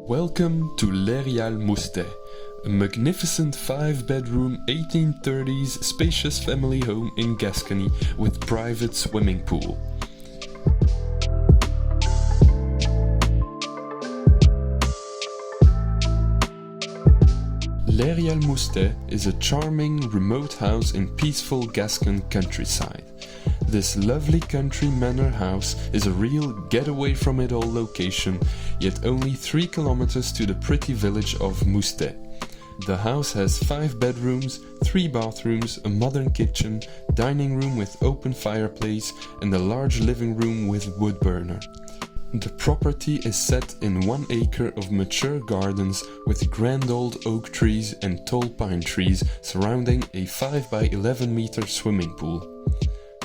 Welcome to Rurale Moustey, a magnificent 5-bedroom 1830s spacious family home in Gascony with private swimming pool. Rurale Moustey is a charming remote house in peaceful Gascon countryside. This lovely country manor house is a real getaway from it all location, yet only 3 kilometers to the pretty village of Moustey. The house has 5 bedrooms, 3 bathrooms, a modern kitchen, dining room with open fireplace and a large living room with wood burner. The property is set in 1 acre of mature gardens with grand old oak trees and tall pine trees surrounding a 5 by 11 meter swimming pool.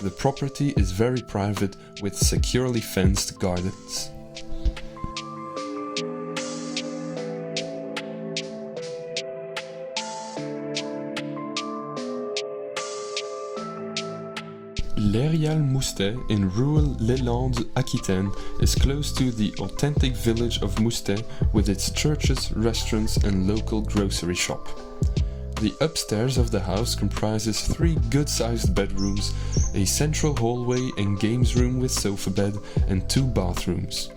The property is very private with securely fenced gardens. Rurale Moustey in rural Les Landes, Aquitaine is close to the authentic village of Moustey with its churches, restaurants and local grocery shop. The upstairs of the house comprises 3 good-sized bedrooms, a central hallway and games room with sofa bed and 2 bathrooms.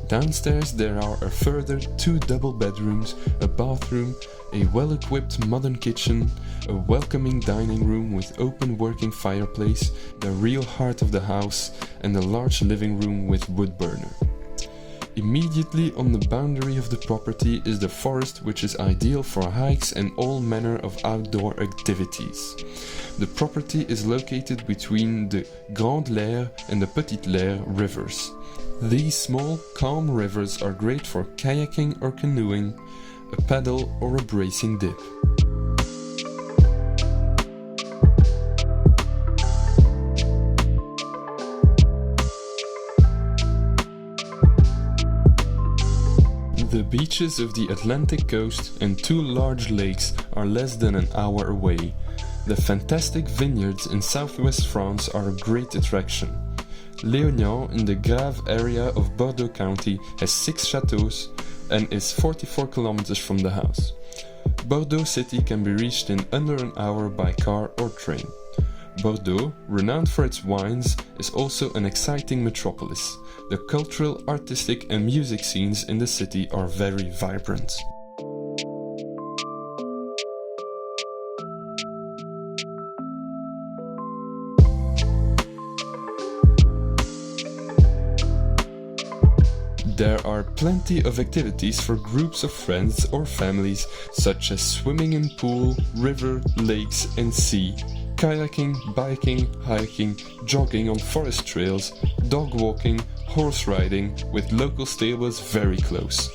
Downstairs there are a further 2 double bedrooms, a bathroom, a well-equipped modern kitchen, a welcoming dining room with open working fireplace, the real heart of the house, and a large living room with wood burner. Immediately on the boundary of the property is the forest, which is ideal for hikes and all manner of outdoor activities. The property is located between the Grande Lère and the Petite Lère rivers. These small, calm rivers are great for kayaking or canoeing, a paddle or a bracing dip. The beaches of the Atlantic coast and 2 large lakes are less than an hour away. The fantastic vineyards in southwest France are a great attraction. Léognan in the Grave area of Bordeaux County has 6 chateaux and is 44 kilometers from the house. Bordeaux city can be reached in under an hour by car or train. Bordeaux, renowned for its wines, is also an exciting metropolis. The cultural, artistic and music scenes in the city are very vibrant. There are plenty of activities for groups of friends or families, such as swimming in pool, river, lakes and sea, kayaking, biking, hiking, jogging on forest trails, dog walking, horse riding, with local stables very close.